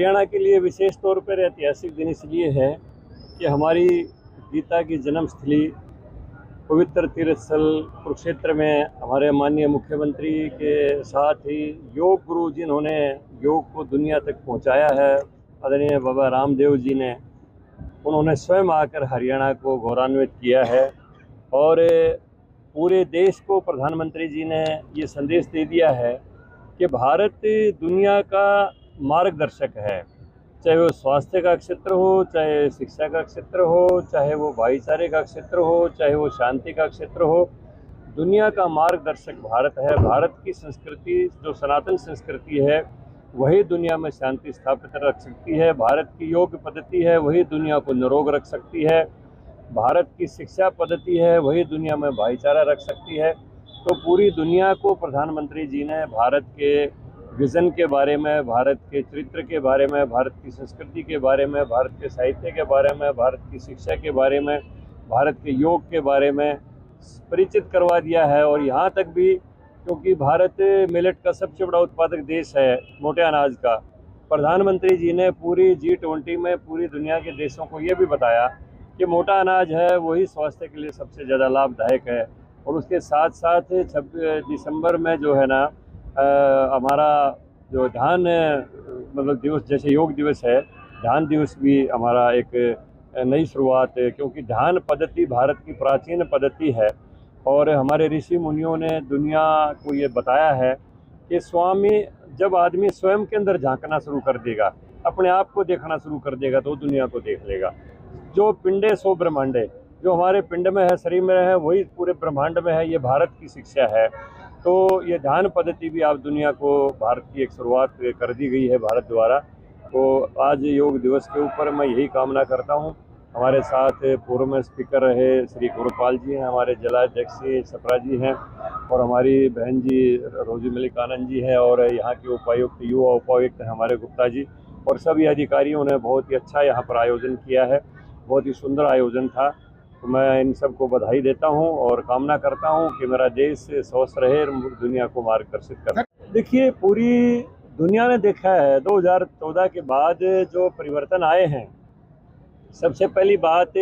हरियाणा के लिए विशेष तौर पर ऐतिहासिक दिन इसलिए है कि हमारी गीता की जन्मस्थली पवित्र तीर्थ स्थल कुरुक्षेत्र में हमारे माननीय मुख्यमंत्री के साथ ही योग गुरु जिन्होंने योग को दुनिया तक पहुंचाया है, आदरणीय बाबा रामदेव जी ने, उन्होंने स्वयं आकर हरियाणा को गौरवान्वित किया है। और पूरे देश को प्रधानमंत्री जी ने ये संदेश दे दिया है कि भारत दुनिया का मार्गदर्शक है, चाहे वो स्वास्थ्य का क्षेत्र हो, चाहे शिक्षा का क्षेत्र हो, चाहे वो भाईचारे का क्षेत्र हो, चाहे वो शांति का क्षेत्र हो। दुनिया का मार्गदर्शक भारत है। भारत की संस्कृति जो सनातन संस्कृति है वही दुनिया में शांति स्थापित रख सकती है। भारत की योग पद्धति है वही दुनिया को निरोग रख सकती है। भारत की शिक्षा पद्धति है वही दुनिया में भाईचारा रख सकती है। तो पूरी दुनिया को प्रधानमंत्री जी ने भारत के विज़न के बारे में, भारत के चरित्र के बारे में, भारत की संस्कृति के बारे में, भारत के साहित्य के बारे में, भारत की शिक्षा के बारे में, भारत के योग के बारे में परिचित करवा दिया है। और यहाँ तक भी, क्योंकि भारत मिलेट का सबसे बड़ा उत्पादक देश है, मोटे अनाज का, प्रधानमंत्री जी ने पूरी G20 में पूरी दुनिया के देशों को ये भी बताया कि मोटा अनाज है वही स्वास्थ्य के लिए सबसे ज़्यादा लाभदायक है। और उसके साथ साथ 26 दिसंबर में जो है ना, हमारा जो ध्यान मतलब दिवस, जैसे योग दिवस है, ध्यान दिवस भी हमारा एक नई शुरुआत है, क्योंकि ध्यान पद्धति भारत की प्राचीन पद्धति है। और हमारे ऋषि मुनियों ने दुनिया को ये बताया है कि जब आदमी स्वयं के अंदर झांकना शुरू कर देगा, अपने आप को देखना शुरू कर देगा, तो दुनिया को देख लेगा। जो पिंडे सो ब्रह्मांडे, जो हमारे पिंड में है, शरीर में है, वही पूरे ब्रह्मांड में है। ये भारत की शिक्षा है। तो ये ध्यान पद्धति भी आप दुनिया को, भारत की एक शुरुआत कर दी गई है भारत द्वारा। तो आज योग दिवस के ऊपर मैं यही कामना करता हूँ। हमारे साथ पूर्व में स्पीकर रहे श्री गुरुपाल जी हैं, हमारे जिलाध्यक्ष सप्रा जी हैं, और हमारी बहन जी रोजी मलिक आनंद जी हैं, और यहाँ के उपायुक्त, युवा उपायुक्त हमारे गुप्ता जी, और सभी अधिकारियों ने बहुत ही अच्छा यहाँ पर आयोजन किया है। बहुत ही सुंदर आयोजन था। तो मैं इन सबको बधाई देता हूं और कामना करता हूं कि मेरा देश स्वस्थ रहे और दुनिया को मार्गदर्शित करे। देखिए, पूरी दुनिया ने देखा है 2014 के बाद जो परिवर्तन आए हैं। सबसे पहली बात,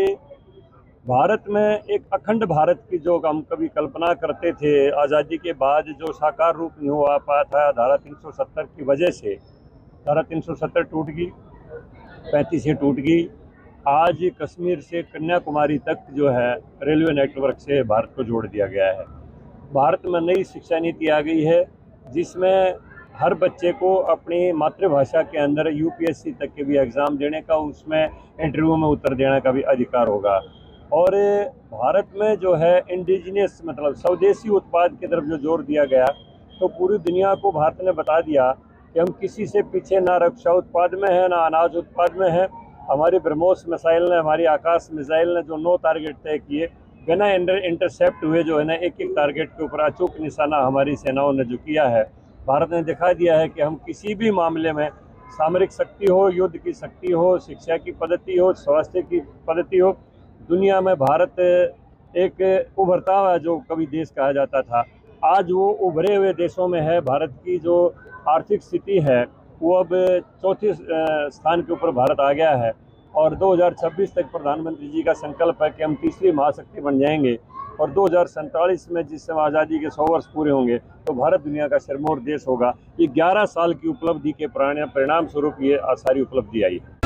भारत में एक अखंड भारत की जो हम कभी कल्पना करते थे, आज़ादी के बाद जो साकार रूप नहीं हुआ पाया था धारा 370 की वजह से, धारा 370 टूट गई, 35 से टूट गई। आज कश्मीर से कन्याकुमारी तक जो है रेलवे नेटवर्क से भारत को जोड़ दिया गया है। भारत में नई शिक्षा नीति आ गई है, जिसमें हर बच्चे को अपनी मातृभाषा के अंदर UPSC तक के भी एग्ज़ाम देने का, उसमें इंटरव्यू में उत्तर देने का भी अधिकार होगा। और भारत में जो है इंडिजिनियस, मतलब स्वदेशी उत्पाद की तरफ जो जोर दिया गया, तो पूरी दुनिया को भारत ने बता दिया कि हम किसी से पीछे ना रक्षा उत्पाद में है, ना अनाज उत्पाद में है। हमारी ब्रह्मोस मिसाइल ने, हमारी आकाश मिसाइल ने जो 9 टारगेट तय किए, बिना इंटरसेप्ट हुए जो है ना, एक टारगेट के ऊपर अचूक निशाना हमारी सेनाओं ने जो किया है, भारत ने दिखा दिया है कि हम किसी भी मामले में, सामरिक शक्ति हो, युद्ध की शक्ति हो, शिक्षा की पद्धति हो, स्वास्थ्य की पद्धति हो, दुनिया में भारत एक उभरता हुआ जो कभी देश कहा जाता था, आज वो उभरे हुए देशों में है। भारत की जो आर्थिक स्थिति है वो अब 4थे स्थान के ऊपर भारत आ गया है। और 2026 तक प्रधानमंत्री जी का संकल्प है कि हम तीसरी महाशक्ति बन जाएंगे। और 2047 में जिस समय आज़ादी के 100 वर्ष पूरे होंगे, तो भारत दुनिया का सिरमौर देश होगा। ये 11 साल की उपलब्धि के परिणाम स्वरूप ये सारी उपलब्धि आई है।